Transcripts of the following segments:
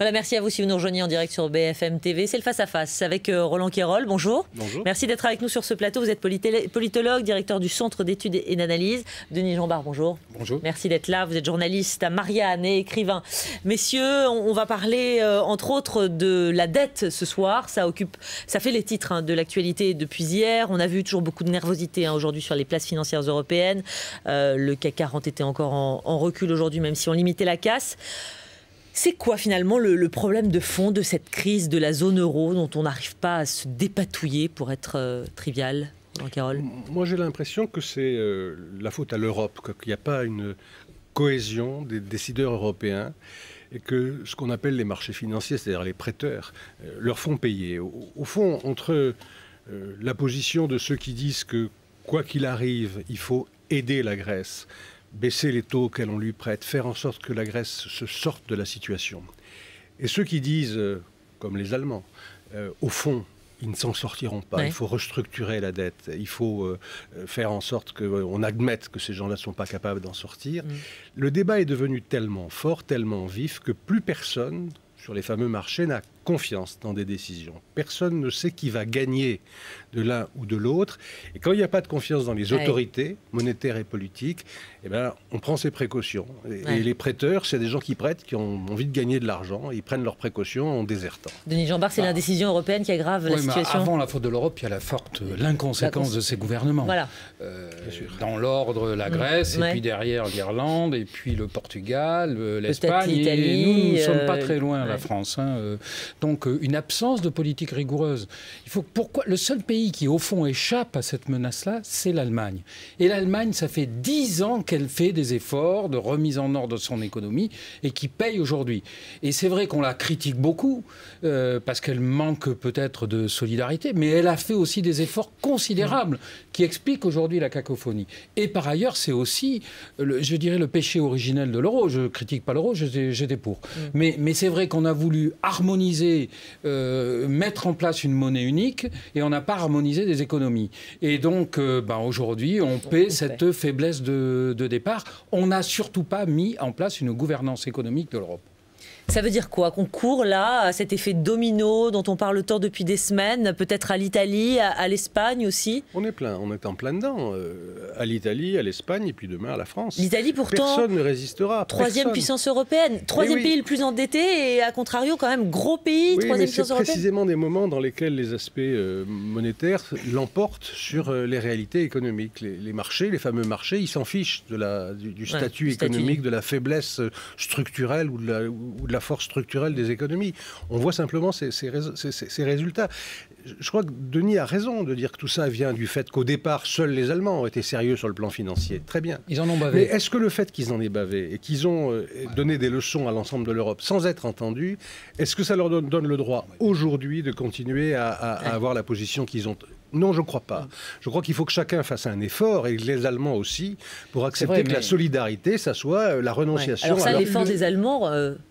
Voilà, merci à vous si vous nous rejoignez en direct sur BFM TV. C'est le face-à-face avec Roland Quérol. Bonjour. Bonjour. Merci d'être avec nous sur ce plateau. Vous êtes politologue, directeur du Centre d'études et d'analyse. Denis Jeanbart, bonjour. Bonjour. Merci d'être là. Vous êtes journaliste à Marianne et écrivain. Messieurs, on va parler entre autres de la dette ce soir. Ça fait les titres de l'actualité depuis hier. On a vu toujours beaucoup de nervosité aujourd'hui sur les places financières européennes. Le CAC 40 était encore en recul aujourd'hui, même si on limitait la casse. C'est quoi finalement le problème de fond de cette crise de la zone euro dont on n'arrive pas à se dépatouiller, pour être trivial, Roland Quérol? Moi j'ai l'impression que c'est la faute à l'Europe, qu'il n'y a pas une cohésion des décideurs européens et que ce qu'on appelle les marchés financiers, c'est-à-dire les prêteurs, leur font payer. Au fond, entre la position de ceux qui disent que quoi qu'il arrive, il faut aider la Grèce, baisser les taux qu'elle on lui prête, faire en sorte que la Grèce se sorte de la situation. Et ceux qui disent, comme les Allemands, au fond, ils ne s'en sortiront pas. Ouais. Il faut restructurer la dette. Il faut faire en sorte qu'on admette que ces gens-là ne sont pas capables d'en sortir. Le débat est devenu tellement fort, tellement vif, que plus personne, sur les fameux marchés, n'a confiance dans des décisions. Personne ne sait qui va gagner de l'un ou de l'autre. Et quand il n'y a pas de confiance dans les autorités monétaires et politiques, eh ben, on prend ses précautions. Et les prêteurs, c'est des gens qui prêtent, qui ont envie de gagner de l'argent. Ils prennent leurs précautions en désertant. Denis Jeanbart, c'est l'indécision européenne qui aggrave la situation. Avant la faute de l'Europe, il y a l'inconséquence de ces gouvernements. Voilà. Dans l'ordre, la Grèce, et puis derrière l'Irlande, et puis le Portugal, l'Espagne. Et nous ne sommes pas très loin, la France. Donc une absence de politique rigoureuse. Le seul pays qui, au fond, échappe à cette menace-là, c'est l'Allemagne. Et l'Allemagne, ça fait 10 ans qu'elle fait des efforts de remise en ordre de son économie et qui paye aujourd'hui. Et c'est vrai qu'on la critique beaucoup parce qu'elle manque peut-être de solidarité, mais elle a fait aussi des efforts considérables qui expliquent aujourd'hui la cacophonie. Et par ailleurs, c'est aussi, je dirais, le péché originel de l'euro. Je ne critique pas l'euro, j'étais pour. Mais c'est vrai qu'on a voulu harmoniser, mettre en place une monnaie unique et on n'a pas harmonisé des économies. Et donc, aujourd'hui, on paie cette faiblesse de départ. On n'a surtout pas mis en place une gouvernance économique de l'Europe. Ça veut dire quoi? Qu'on court là à cet effet domino dont on parle tant depuis des semaines, peut-être à l'Italie, à l'Espagne aussi? On est en plein dedans. À l'Italie, à l'Espagne et puis demain à la France. L'Italie pourtant, personne ne résistera. Troisième puissance européenne, troisième pays le plus endetté et à contrario quand même gros pays, troisième puissance européenne. C'est précisément des moments dans lesquels les aspects monétaires l'emportent sur les réalités économiques. Les marchés, les fameux marchés, ils s'en fichent du statut économique, de la faiblesse structurelle ou de la force structurelle des économies. On voit simplement ces résultats. Je crois que Denis a raison de dire que tout ça vient du fait qu'au départ, seuls les Allemands ont été sérieux sur le plan financier. Très bien. Ils en ont bavé. Mais est-ce que le fait qu'ils en aient bavé et qu'ils ont donné des leçons à l'ensemble de l'Europe sans être entendus, est-ce que ça leur donne le droit aujourd'hui de continuer à avoir la position qu'ils ont? Non, je ne crois pas. Je crois qu'il faut que chacun fasse un effort, et les Allemands aussi, pour accepter que la solidarité, ça soit la renonciation. Alors ça, l'effort des Allemands...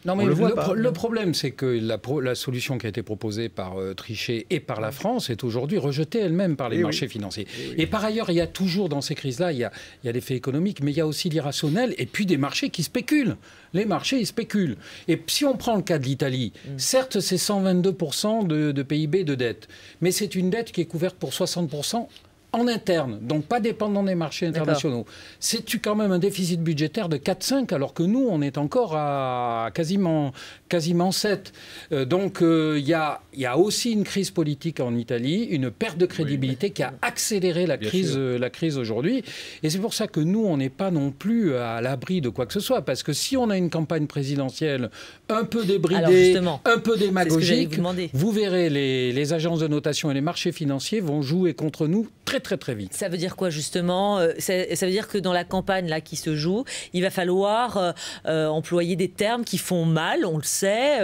Non, mais le problème, c'est que la solution qui a été proposée par Trichet et par la France est aujourd'hui rejetée elle-même par les marchés financiers. Et par ailleurs, il y a toujours dans ces crises-là, il y a l'effet économique, mais il y a aussi l'irrationnel, et puis des marchés qui spéculent. Les marchés, ils spéculent. Et si on prend le cas de l'Italie, certes, c'est 122% de PIB de dette, mais c'est une dette qui est couverte pour 60% en interne, donc pas dépendant des marchés internationaux. C'est quand même un déficit budgétaire de 4,5, alors que nous, on est encore à quasiment 7. Donc il y a aussi une crise politique en Italie, une perte de crédibilité qui a accéléré la crise aujourd'hui. Et c'est pour ça que nous, on n'est pas non plus à l'abri de quoi que ce soit. Parce que si on a une campagne présidentielle un peu débridée, un peu démagogique, vous verrez, les agences de notation et les marchés financiers vont jouer contre nous très vite. Ça veut dire quoi justement? Ça veut dire que dans la campagne là qui se joue, il va falloir employer des termes qui font mal, on le sait.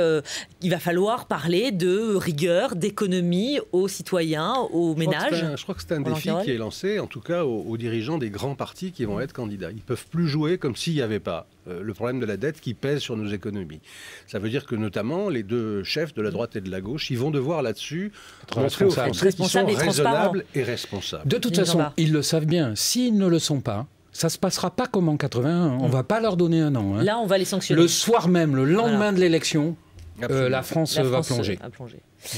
Il va falloir parler de rigueur, d'économie aux citoyens, aux ménages. Je crois que c'est un défi qui est lancé, en tout cas aux dirigeants des grands partis qui vont être candidats. Ils ne peuvent plus jouer comme s'il n'y avait pas le problème de la dette qui pèse sur nos économies. Ça veut dire que notamment les deux chefs de la droite et de la gauche, ils vont devoir là-dessus montrer aux Français qu'ils sont raisonnables et responsables. De toute façon, ils le savent bien. S'ils ne le sont pas, ça ne se passera pas comme en 81. On ne va pas leur donner un an. Là, on va les sanctionner. Le soir même, le lendemain de l'élection, la France va plonger.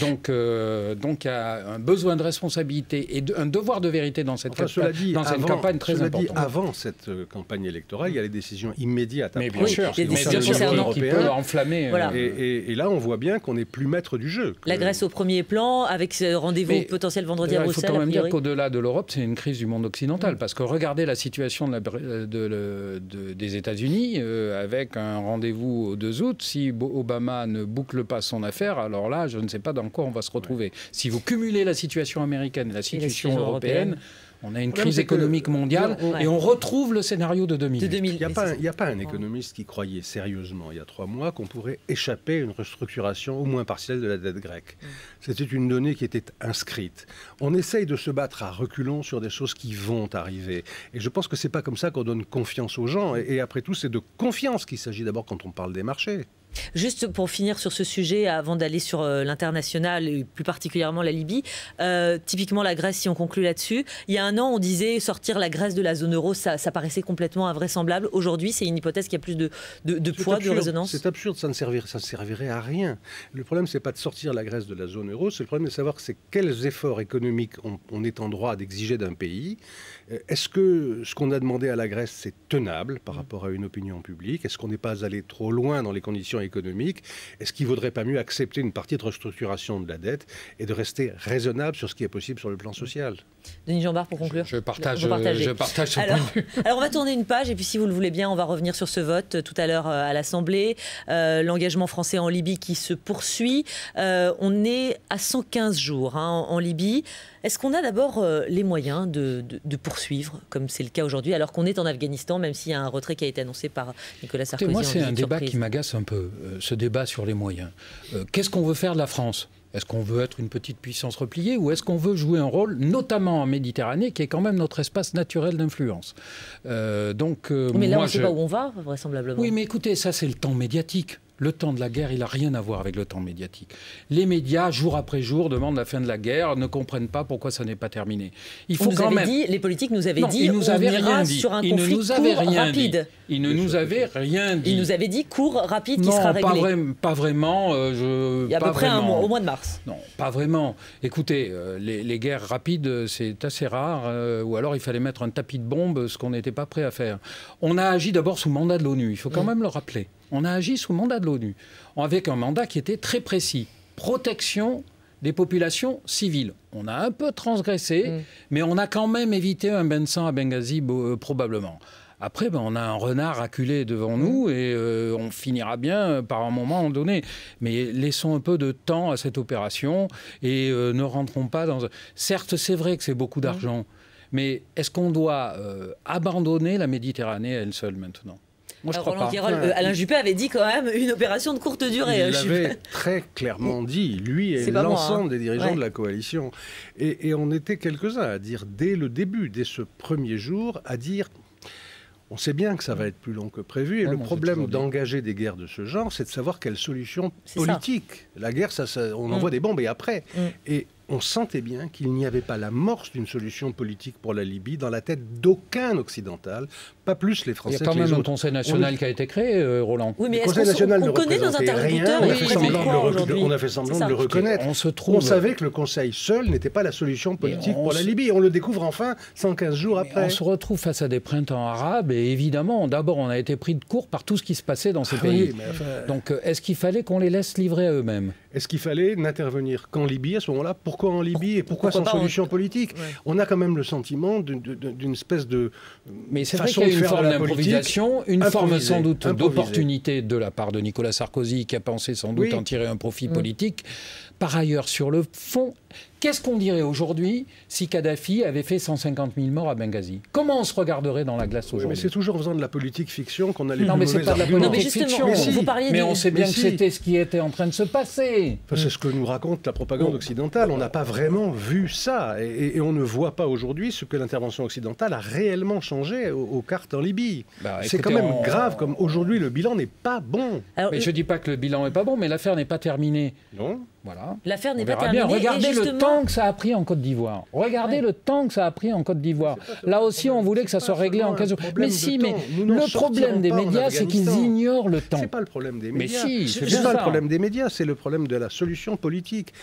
Donc, il y a un besoin de responsabilité et un devoir de vérité dans cette campagne très importante. Avant cette campagne électorale, il y a les décisions immédiates. Mais bien sûr, des décisions qui peuvent enflammer. Voilà. Et là, on voit bien qu'on n'est plus maître du jeu. La Grèce au premier plan, avec ce rendez-vous potentiel vendredi à Bruxelles. Il faut quand même dire qu'au-delà de l'Europe, c'est une crise du monde occidental. Parce que regardez la situation des États-Unis, avec un rendez-vous au 2 août. Si Obama ne boucle pas son affaire, alors là, je ne sais pas dans quoi on va se retrouver. Si vous cumulez la situation américaine et la situation européenne, on a une crise économique mondiale et on retrouve le scénario de 2008. Il n'y a pas un économiste qui croyait sérieusement, il y a 3 mois, qu'on pourrait échapper à une restructuration au moins partielle de la dette grecque. C'était une donnée qui était inscrite. On essaye de se battre à reculons sur des choses qui vont arriver. Et je pense que ce n'est pas comme ça qu'on donne confiance aux gens. Et après tout, c'est de confiance qu'il s'agit d'abord quand on parle des marchés. Juste pour finir sur ce sujet, avant d'aller sur l'international, et plus particulièrement la Libye, typiquement la Grèce, si on conclut là-dessus, il y a un an, on disait sortir la Grèce de la zone euro, ça paraissait complètement invraisemblable. Aujourd'hui, c'est une hypothèse qui a plus de poids, de résonance. C'est absurde, ça ne servirait à rien. Le problème, ce n'est pas de sortir la Grèce de la zone euro, c'est le problème de savoir quels efforts économiques on est en droit d'exiger d'un pays. Est-ce que ce qu'on a demandé à la Grèce, c'est tenable par rapport à une opinion publique? Est-ce qu'on n'est pas allé trop loin dans les conditions économiques? Est-ce qu'il ne vaudrait pas mieux accepter une partie de restructuration de la dette et de rester raisonnable sur ce qui est possible sur le plan social? Denis Jeanbart, pour conclure. Je partage ce point de vue. Alors, on va tourner une page et puis, si vous le voulez bien, on va revenir sur ce vote tout à l'heure à l'Assemblée. L'engagement français en Libye qui se poursuit. On est à 115 jours en Libye. Est-ce qu'on a d'abord les moyens de poursuivre, comme c'est le cas aujourd'hui, alors qu'on est en Afghanistan, même s'il y a un retrait qui a été annoncé par Nicolas Sarkozy? Moi, c'est un débat qui m'agace un peu, ce débat sur les moyens. Qu'est-ce qu'on veut faire de la France? Est-ce qu'on veut être une petite puissance repliée ou est-ce qu'on veut jouer un rôle, notamment en Méditerranée, qui est quand même notre espace naturel d'influence? Mais là, on ne sait pas où on va, vraisemblablement. Oui, mais écoutez, ça, c'est le temps médiatique. Le temps de la guerre, il n'a rien à voir avec le temps médiatique. Les médias, jour après jour, demandent la fin de la guerre, ne comprennent pas pourquoi ça n'est pas terminé. Il faut quand même... les politiques nous avaient dit on ira sur un conflit court, rapide. Ils ne nous avaient rien dit. Ils nous avaient dit court, rapide, qui sera réglé. Pas vraiment. Il y a à peu près un mois, au mois de mars. Non, pas vraiment. Écoutez, les guerres rapides, c'est assez rare. Ou alors il fallait mettre un tapis de bombes, ce qu'on n'était pas prêt à faire. On a agi d'abord sous mandat de l'ONU. Il faut quand même le rappeler. On a agi sous mandat de l'ONU, avec un mandat qui était très précis. Protection des populations civiles. On a un peu transgressé, mais on a quand même évité un bain de sang à Benghazi, probablement. Après, on a un renard acculé devant nous et on finira bien par un moment donné. Mais laissons un peu de temps à cette opération et ne rentrons pas dans... Certes, c'est vrai que c'est beaucoup d'argent, mais est-ce qu'on doit abandonner la Méditerranée à elle seule maintenant? Moi, je crois pas. Alain Juppé avait dit quand même une opération de courte durée. Il l'avait très clairement dit, lui et l'ensemble des dirigeants de la coalition. Et on était quelques-uns à dire dès le début, dès ce premier jour, à dire... On sait bien que ça va être plus long que prévu. Et le problème d'engager des guerres de ce genre, c'est de savoir quelle solution politique. La guerre, on envoie des bombes et après. Et on sentait bien qu'il n'y avait pas l'amorce d'une solution politique pour la Libye dans la tête d'aucun occidental, pas plus les Français. Il y a quand même un Conseil national qui a été créé, Roland. Oui, mais est-ce qu'on connaît nos interlocuteurs? On a fait semblant de le reconnaître. On savait que le Conseil seul n'était pas la solution politique pour la Libye. On le découvre enfin 115 jours après. On se retrouve face à des printemps arabes et évidemment, d'abord, on a été pris de court par tout ce qui se passait dans ces pays. Donc, est-ce qu'il fallait qu'on les laisse livrer à eux-mêmes? Est-ce qu'il fallait n'intervenir qu'en Libye à ce moment-là? Pourquoi en Libye et pourquoi sans solution politique? On a quand même le sentiment d'une espèce de Mais c'est vrai qu'il y a une forme d'improvisation, une forme sans doute d'opportunité de la part de Nicolas Sarkozy qui a pensé sans doute en tirer un profit politique. Par ailleurs, sur le fond, qu'est-ce qu'on dirait aujourd'hui si Kadhafi avait fait 150 000 morts à Benghazi? Comment on se regarderait dans la glace aujourd'hui? Mais c'est toujours en faisant de la politique fiction qu'on a les Non, mais c'est pas de la politique fiction. Mais on sait bien que c'était ce qui était en train de se passer. Enfin, c'est ce que nous raconte la propagande occidentale. On n'a pas vraiment vu ça. Et on ne voit pas aujourd'hui ce que l'intervention occidentale a réellement changé aux cartes en Libye. C'est quand même grave, comme aujourd'hui le bilan n'est pas bon. Mais je ne dis pas que le bilan n'est pas bon, mais l'affaire n'est pas terminée. Non. Voilà. L'affaire n'est On pas verra terminée. bien. Regardez justement... le temps que ça a pris en Côte d'Ivoire. Regardez le temps que ça a pris en Côte d'Ivoire. Là aussi, on voulait que ça soit réglé en 15 jours. Mais si, mais le problème des médias, c'est qu'ils ignorent le temps. C'est pas le problème des médias. Mais si, c'est pas le problème des médias, c'est le problème de la solution politique.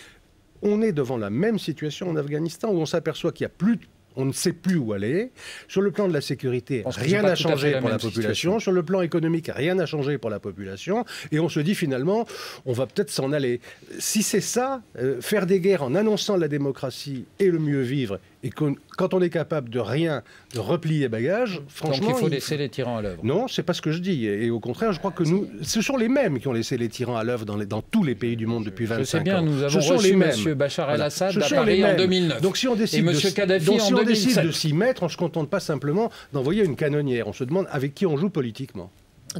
On est devant la même situation en Afghanistan où on s'aperçoit qu'il y a plus on ne sait plus où aller. Sur le plan de la sécurité, rien n'a changé pour la population. Sur le plan économique, rien n'a changé pour la population. Et on se dit finalement, on va peut-être s'en aller. Si c'est ça, faire des guerres en annonçant la démocratie et le mieux vivre, et quand on est capable de rien, de replier bagages, franchement... Donc il faut laisser les tyrans à l'œuvre. Non, c'est pas ce que je dis. Et au contraire, je crois que ce sont les mêmes qui ont laissé les tyrans à l'œuvre dans tous les pays du monde depuis 25 ans. Je sais bien, nous avons reçu M. Bachar el-Assad à Paris en 2009. Donc si on décide de s'y mettre, on ne se contente pas simplement d'envoyer une canonnière. On se demande avec qui on joue politiquement.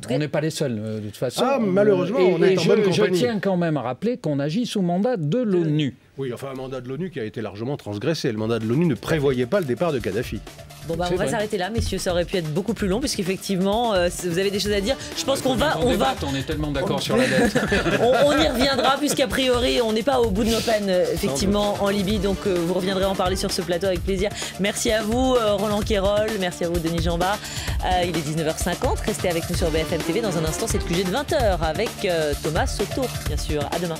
On n'est pas les seuls, de toute façon. Ah, malheureusement, on est en bonne compagnie. Je tiens quand même à rappeler qu'on agit sous mandat de l'ONU. Oui, enfin un mandat de l'ONU qui a été largement transgressé. Le mandat de l'ONU ne prévoyait pas le départ de Kadhafi. Bon bah on va s'arrêter là, messieurs. Ça aurait pu être beaucoup plus long puisqu'effectivement, vous avez des choses à dire. Je pense qu'on va... On est tellement d'accord sur la dette. on y reviendra puisqu'a priori, on n'est pas au bout de nos peines, effectivement, en Libye. Donc vous reviendrez en parler sur ce plateau avec plaisir. Merci à vous, Roland Quérol. Merci à vous, Denis Jambard. Il est 19h50. Restez avec nous sur BFM TV. Dans un instant, c'est le QG de 20h avec Thomas Soto, bien sûr. À demain.